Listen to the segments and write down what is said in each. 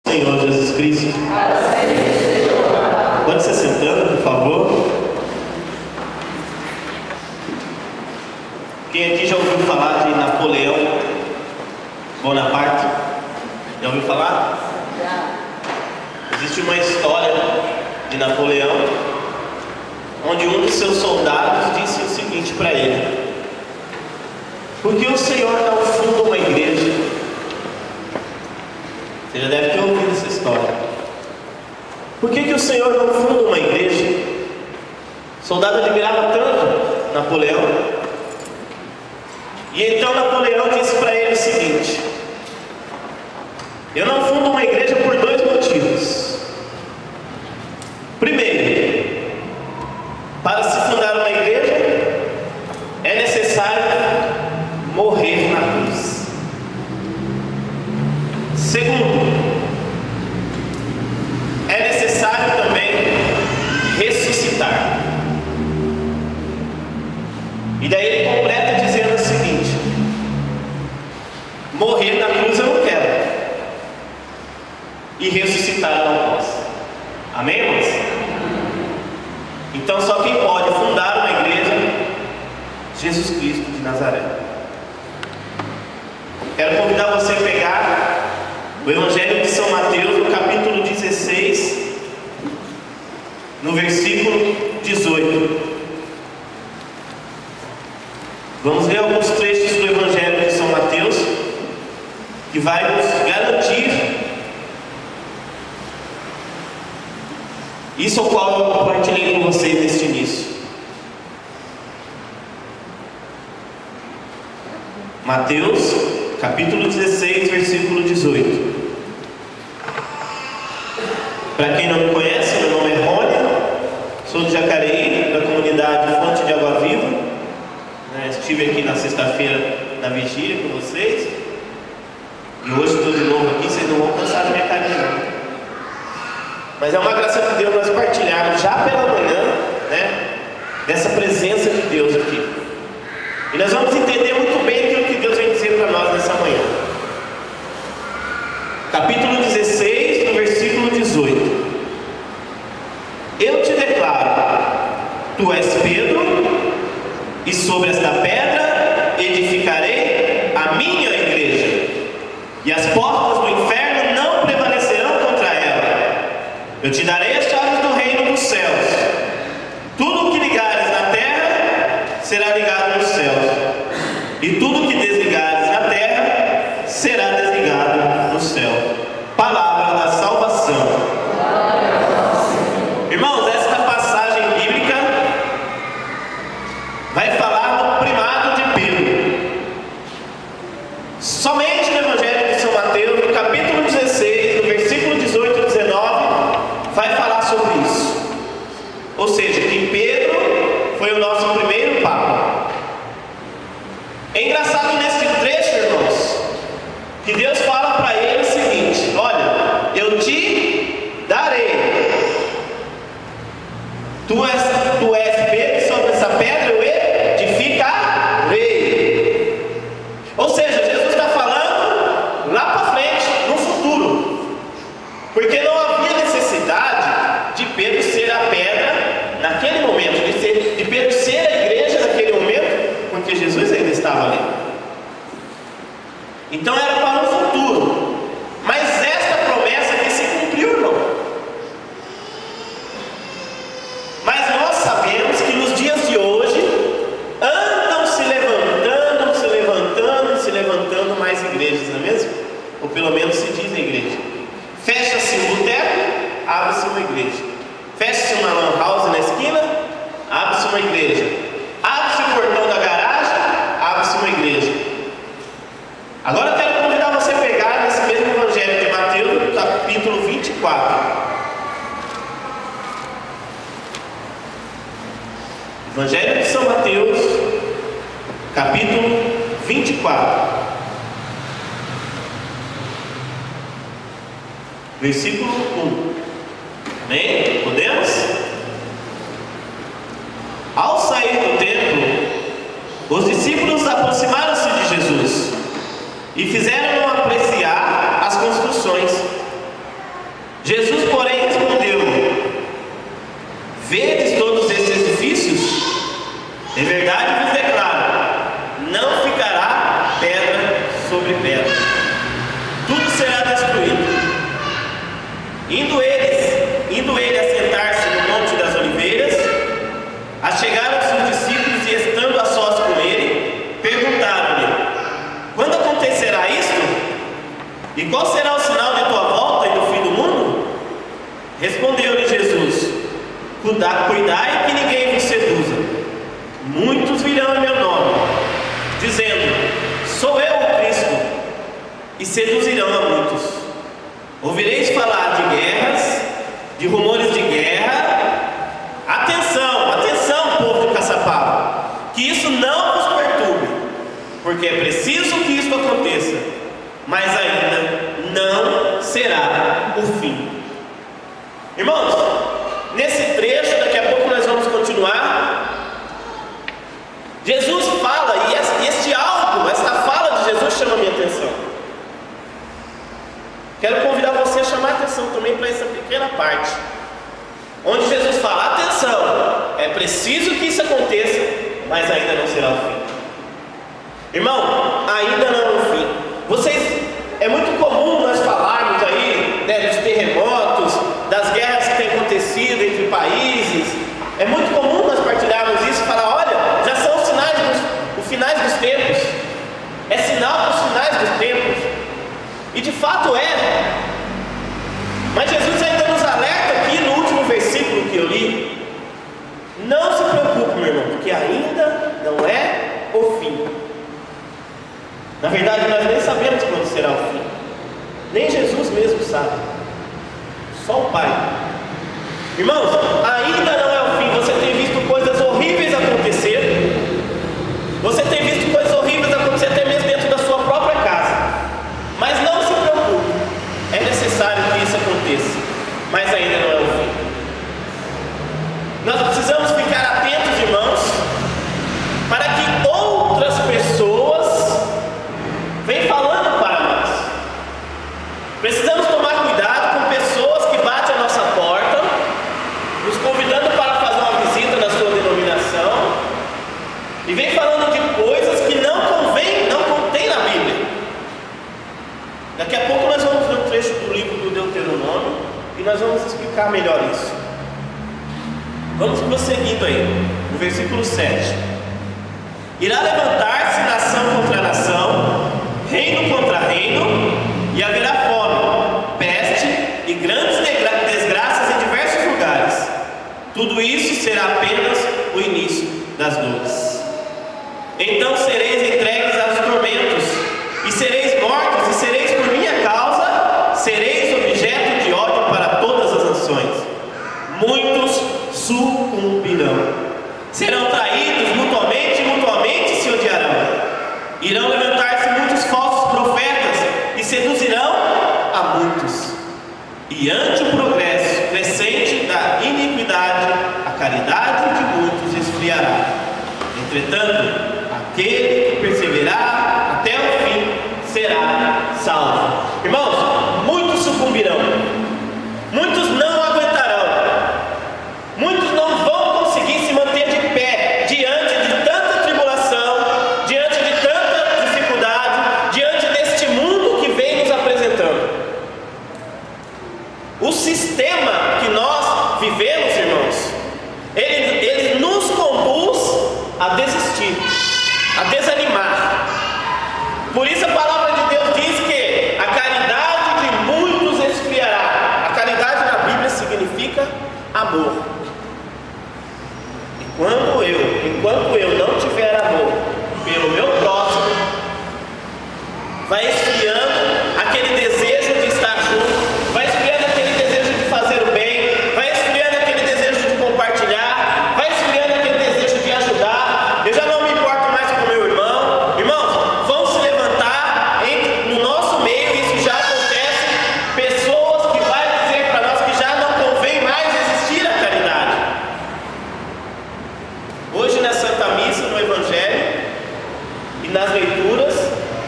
Senhor Jesus Cristo. Pode se sentando, por favor. Quem aqui já ouviu falar de Napoleão Bonaparte? Já ouviu falar? Já. Existe uma história de Napoleão onde um dos seus soldados disse o seguinte para ele: por que o Senhor não funda uma igreja? Você já deve ter ouvido essa história. Por que o Senhor não funda uma igreja? O soldado admirava tanto Napoleão. E então Napoleão disse para ele o seguinte: eu não fundo uma igreja por dois motivos. Primeiro, para se fundar uma igreja é necessário morrer na cruz. Segundo, é necessário também ressuscitar. E daí ele completa dizendo o seguinte: morrer na cruz eu não quero, e ressuscitar eu não posso. Amém, irmãos? Então só quem pode fundar uma igreja é Jesus Cristo de Nazaré. Quero convidar você a pegar o Evangelho de São Mateus, no capítulo 16, no versículo 18. Vamos ler alguns trechos do Evangelho de São Mateus, que vai nos garantir isso ao qual eu compartilhei com vocês neste início. Mateus, capítulo 16, versículo 18. Para quem não me conhece, meu nome é Rônia, sou de Jacareí, da comunidade Fonte de Água Viva. Estive aqui na sexta-feira na vigília com vocês, e hoje estou de novo aqui. Vocês não vão cansar da minha carinha, mas é uma graça de Deus nós partilharmos já pela manhã, dessa presença de Deus aqui. E nós vamos entender muito bem aquilo que Deus vem dizer para nós nessa manhã. Capítulo 16, no versículo 18. Eu te declaro, tu és Pedro, e sobre esta pedra edificarei a minha igreja, e as portas do inferno não prevalecerão contra ela. Eu te darei as chaves do reino dos céus. Tudo o que ligares na terra será ligado nos céus, e tudo o que desligares na terra será desligado no céu. Palavra da salvação. Irmãos, esta passagem bíblica vai falar do primado de Pedro. Somente no Evangelho de São Mateus, no capítulo 16, no versículo 18 e 19, vai falar sobre isso. Ou seja, que Pedro foi o nosso primeiro Papa. É engraçado nesse trecho, irmãos, que Deus fala para ele o seguinte: olha, eu te darei. Tu és Pedro, sobre essa pedra eu edificarei. Ou seja, Jesus está falando lá para frente, no futuro, porque não havia necessidade de Pedro ser a pedra naquele momento, de Pedro ser a igreja naquele momento, porque Jesus ainda estava ali. Então era para o futuro. Mas esta promessa aqui se cumpriu, irmão. Mas nós sabemos que nos dias de hoje andam se levantando mais igrejas, não é mesmo? Ou pelo menos se diz a igreja. Fecha-se um boteco, abre-se uma igreja. Fecha-se uma lan house na esquina, abre-se uma igreja. Abre-se o portão da garagem, abre-se uma igreja. Agora eu quero convidar você a pegar nesse mesmo Evangelho de Mateus, capítulo 24. Evangelho de São Mateus, capítulo 24, versículo 1. Amém? Podemos? Ao sair do templo, os discípulos aproximaram-se de Jesus e fizeram apreciar as construções. Jesus, porém, respondeu: vedes todos esses edifícios? Em verdade vos declaro, não ficará pedra sobre pedra, tudo será destruído. Indo ele assentar-se no Monte das Oliveiras, achegaram seus discípulos e, estando a sós com ele, perguntaram-lhe: quando acontecerá isto? E qual será o sinal de tua volta e do fim do mundo? Respondeu-lhe Jesus: cuidai que ninguém vos seduza. Muitos virão em meu nome, dizendo: sou eu o Cristo, e seduzirão a muitos. Ouvireis falar de guerras, de rumores de guerra. Atenção, povo de Caçapava, que isso não vos perturbe, porque é preciso que isto aconteça, mas ainda não será o fim. Irmãos, nesse trecho, daqui a pouco nós vamos continuar. Jesus fala, e esta fala de Jesus chama a minha atenção. Quero convidar você a chamar a atenção também para essa pequena parte, onde Jesus fala: atenção, é preciso que isso aconteça, mas ainda não será o fim. Irmão, ainda não é o fim. É muito comum nós falarmos aí, né, dos terremotos, das guerras que têm acontecido entre países. É muito comum nós partilharmos isso e falar: olha, já são os finais dos tempos. É sinal dos finais dos tempos. E de fato é. Mas Jesus ainda nos alerta aqui no último versículo que eu li: não se preocupe, meu irmão, porque ainda não é o fim. Na verdade, nós nem sabemos quando será o fim. Nem Jesus mesmo sabe. Só o Pai. Irmãos, ainda não é o fim. Você tem visto coisas horríveis acontecer. Você tem visto coisas horríveis acontecer até mesmo dentro da sua própria casa. Mas não se preocupe. É necessário que isso aconteça, mas ainda não é o fim. Nós precisamos ficar atentos, irmãos, para que outras pessoas venham falando para nós. Precisamos tomar cuidado com pessoas que batem a nossa porta, nos convidando para fazer uma visita na sua denominação, e vem falando de coisas que não contém na Bíblia. Daqui a pouco nós vamos ver um trecho do livro do Deuteronômio e nós vamos explicar melhor isso. Vamos prosseguindo aí, no versículo 7. Irá levantar-se nação contra nação, reino contra reino, e haverá fome, peste e grandes desgraças em diversos lugares. Tudo isso será apenas o início das dores. Então sereis entregues aos tormentos, e sereis mortos, e sereis por minha causa, sereis objeto de ódio para todas as nações. Muitos sucumbirão, serão traídos mutuamente, e mutuamente se odiarão. Irão levantar-se muitos falsos profetas e seduzirão a muitos. E ante o progresso crescente da iniquidade, a caridade de muitos esfriará. Entretanto, aquele que perseverar até o fim será salvo. Irmãos, muitos sucumbirão, muitos não aguentarão, muitos não vão conseguir se manter de pé diante de tanta tribulação, diante de tanta dificuldade, diante deste mundo que vem nos apresentando. O sistema que nós vivemos, irmãos, ele nos conduz a desistir, a desanimar. Por isso a palavra de Deus diz que a caridade de muitos esfriará. A caridade na Bíblia significa amor. Enquanto eu não tiver amor pelo meu próximo, vai esfriando aquele desejo de estar junto, vai esfriando aquele desejo de fazer o bem, vai esfriando aquele desejo de compartilhar, vai esfriando aquele desejo de ajudar. Eu já não me importo mais com o meu irmão. Irmãos, vão se levantar no nosso meio, isso já acontece, pessoas que vão dizer para nós que já não convém mais existir a caridade. Hoje na Santa Missa, no Evangelho e nas leituras,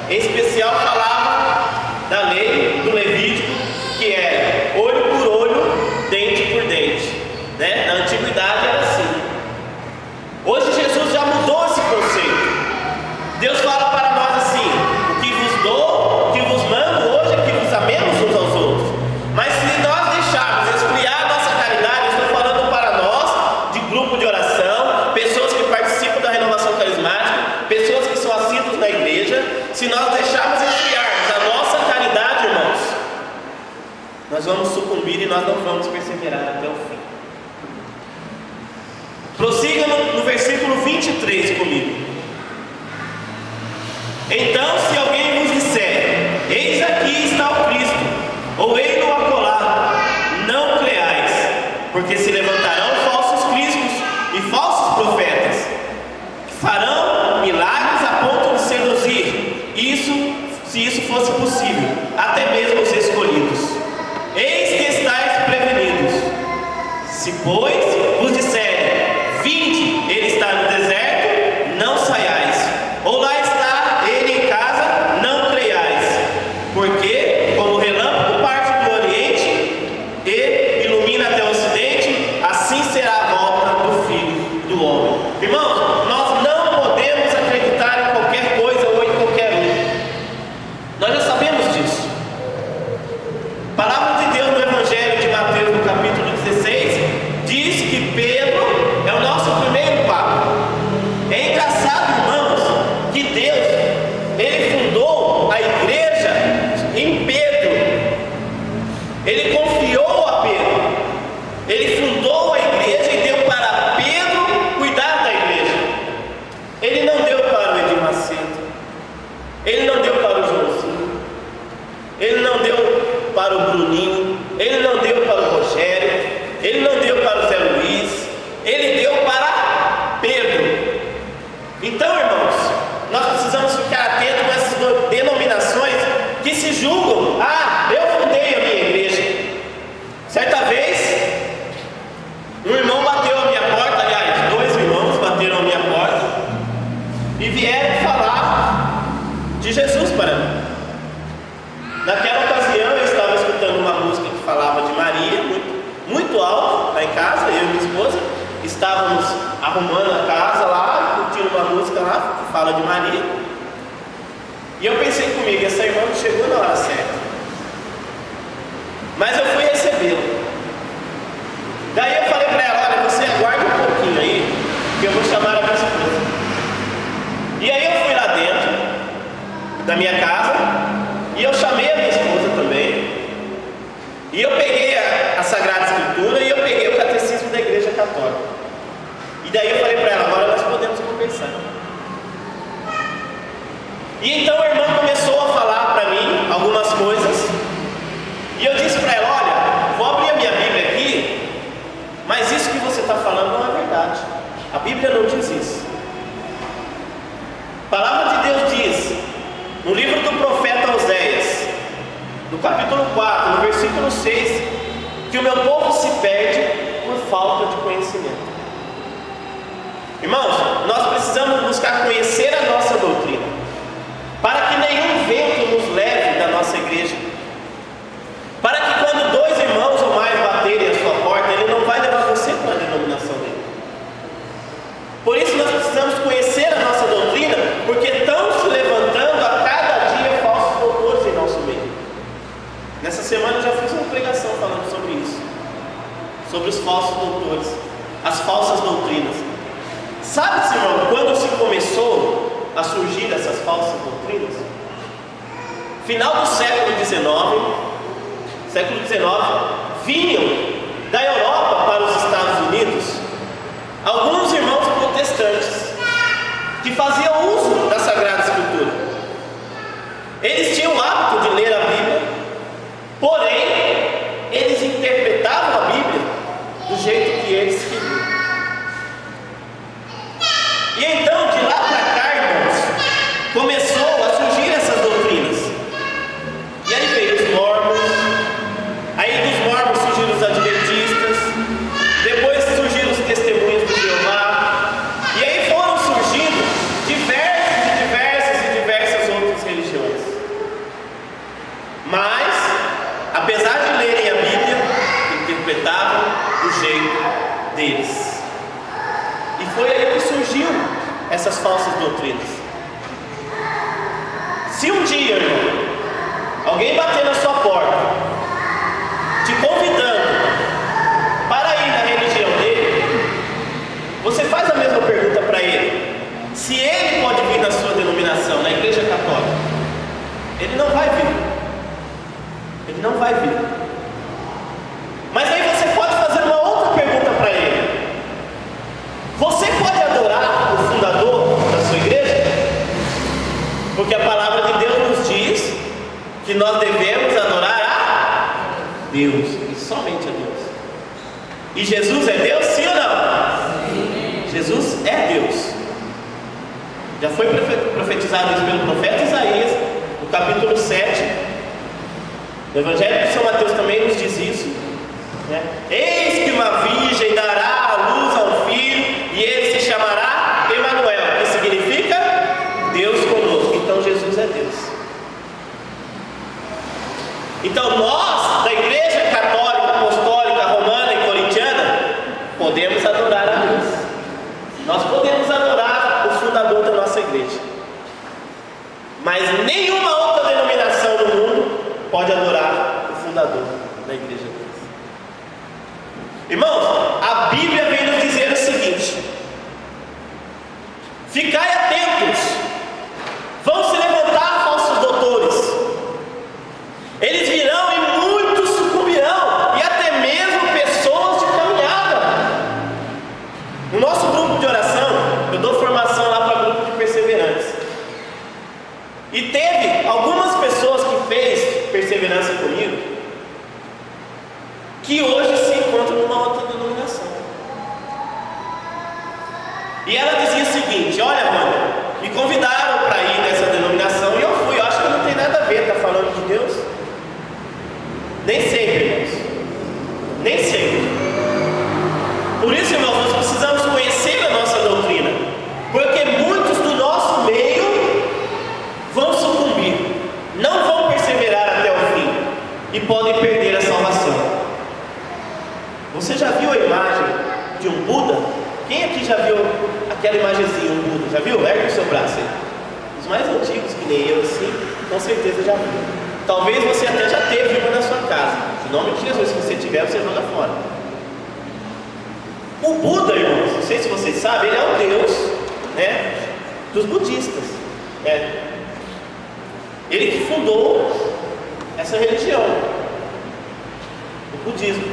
em especial falava nós vamos sucumbir e nós não vamos perseverar até o fim. Prossiga no versículo 23 comigo. Então, se alguém vos disser: eis aqui está o Cristo, ou ei-lo acolá, não creais, porque se levantarão falsos cristos e falsos profetas, que farão milagres a ponto de seduzir, se isso fosse possível, até mesmo os escolhidos. Eis que estáis prevenidos. Se, pois, vos disserem: vinde, ele está no deserto, não saiais, ou lá está ele em casa, não creiais, porque como o relâmpago parte do oriente e ilumina até o ocidente, assim será a volta do Filho do Homem. Irmãos, nós não podemos acreditar em qualquer coisa ou em qualquer um. Nós já sabemos disso. A palavra de Deus no Evangelho de Mateus, no capítulo 16, diz que Pedro é o nosso primeiro papa. É engraçado, irmãos, que Deus, Ele fundou a igreja em Pedro. Ele confiou a Pedro. Ele fundou a igreja e deu para Pedro cuidar da igreja. Ele não deu para o Edir Macedo. Ele não deu para o Joãozinho. Ele não deu para o Bruninho. Ele não deu para o Rogério. Ele não deu para o Zé Luiz. Ele deu para Pedro. Então, irmãos, nós precisamos ficar atentos com essas denominações que se julgam: ah, eu fundei a minha igreja. Certa vez, um irmão bateu a minha porta, aliás, 2 irmãos bateram a minha porta e vieram falar de Jesus para mim. Naquela ocasião eu estava escutando uma música que falava de Maria, muito alta, lá em casa, eu e minha esposa. Estávamos arrumando a casa lá, curtindo uma música lá que fala de Maria. E eu pensei comigo: essa irmã não chegou na hora certa. Mas eu fui recebê-la. Daí eu falei para ela: olha, você aguarda um pouquinho aí, que eu vou chamar a minha esposa. E aí eu fui lá dentro da minha casa e eu chamei a minha esposa também. E eu peguei a Sagrada Escritura e eu peguei o Catecismo da Igreja Católica. E daí eu falei para ela: agora nós podemos conversar. E então a irmã começou a falar para mim algumas coisas. E eu disse para ela: olha, vou abrir a minha Bíblia aqui, mas isso que você está falando não é verdade. A Bíblia não diz isso. A palavra de Deus diz, no livro do profeta Oséias, no capítulo 4, no versículo 6, que o meu povo se perde por falta de conhecimento. Irmãos, nós precisamos buscar conhecer a nossa doutrina, para que nenhum vento nos leve da nossa igreja, para que quando 2 irmãos ou mais baterem a sua porta, ele não vai levar você para a denominação dele. Por isso nós precisamos conhecer a nossa doutrina, porque estão se levantando a cada dia falsos doutores em nosso meio. Nessa semana eu já fiz uma pregação falando sobre isso, sobre os falsos doutores, as falsas doutrinas. Sabe, irmão, quando se começou a surgir essas falsas doutrinas? Final do século XIX, vinham da Europa para os Estados Unidos alguns irmãos protestantes que faziam uso da Sagrada Escritura. Eles tinham o hábito de ler a Bíblia, porém eles interpretavam a Bíblia do jeito que eles queriam. E então, de lá para cá, irmãos, começou a surgir essas doutrinas. E aí veio os mormons, aí dos mormons surgiram os adventistas, depois surgiram os testemunhos de Jeová, e aí foram surgindo diversas outras religiões. Mas, apesar de lerem a Bíblia, interpretavam do jeito deles. E foi aí que surgiu essas falsas doutrinas. Se um dia, irmão, alguém bater na sua porta, te convidando para ir na religião dele, você faz a mesma pergunta para ele: se ele pode vir na sua denominação, na Igreja Católica. Ele não vai vir. Ele não vai vir. e somente a Deus. E Jesus é Deus, sim ou não? Sim. Jesus é Deus. Já foi profetizado isso pelo profeta Isaías, no capítulo 7. O Evangelho de São Mateus também nos diz isso, né? Eis que uma virgem dará à luz a um filho, e ele se chamará Emanuel, que significa Deus conosco. Então Jesus é Deus. Então nós, da Igreja Católica, Apostólica, Romana e Corintiana, podemos adorar a Deus. Nós podemos adorar o fundador da nossa igreja, mas nenhuma outra denominação no mundo pode adorar o fundador da igreja de Deus. Irmãos, a Bíblia vem nos dizer o seguinte: ficai atentos, vão se levantar falsos doutores, eles virão e muitos sucumbirão, e até mesmo pessoas de caminhada. No nosso grupo de oração, eu dou formação lá para o grupo de perseverantes, e teve algumas pessoas que fez perseverança comigo, que hoje se encontram numa outra denominação. E ela dizia o seguinte: olha, mano, me convidaram para ir nessa denominação e eu fui. Eu acho que não tem nada a ver, tá falando de Deus? Nem sempre, irmãos. Nem sempre. Por isso, irmãos, nós precisamos conhecer a nossa doutrina, porque muitos do nosso meio vão sucumbir, não vão perseverar até o fim e podem perder a salvação. Você já viu a imagem de um Buda? Quem aqui já viu aquela imagenzinha, um Buda? Já viu? Ergue o seu braço aí. Os mais antigos, que nem eu, assim, com certeza já viu. Talvez você até já teve uma na sua casa. Em nome de Jesus, se você tiver, você joga fora. O Buda, irmãos, não sei se vocês sabem, ele é o Deus, né, dos budistas. Ele que fundou essa religião, o budismo.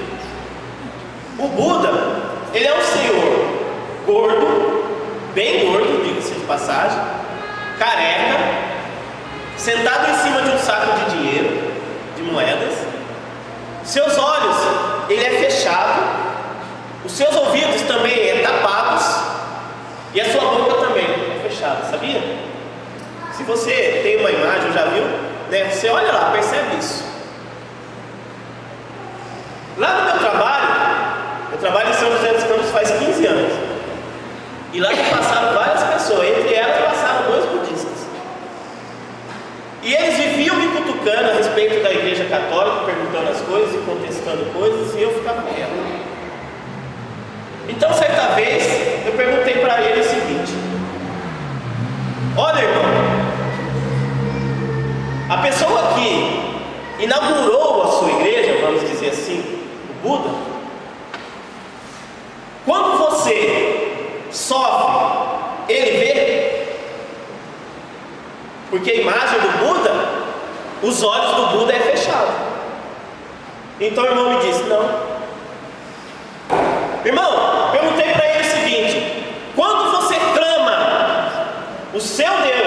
O Buda, ele é um senhor gordo, bem gordo, diga-se de passagem, careca, sentado em cima de um saco de dinheiro, de moedas. Seus olhos, ele é fechado, os seus ouvidos também é tapados, e a sua boca também é fechada, sabia? Se você tem uma imagem, já viu, né? Você olha lá, percebe isso. Lá no meu trabalho, eu trabalho em São José dos Campos faz 15 anos, e lá me passaram várias pessoas, entre elas passaram 2 budistas, e eles viviam me cutucando a respeito da igreja católica, perguntando as coisas e contestando coisas, e eu ficava quieto. Então, certa vez, eu perguntei para ele o seguinte: olha, irmão, a pessoa que inaugurou a sua igreja, vamos dizer assim, o Buda, quando você sofre, ele vê? Porque a imagem do Buda, os olhos do Buda é fechado. Então o irmão me disse: não. Irmão, perguntei para ele o seguinte: quando você clama o seu Deus,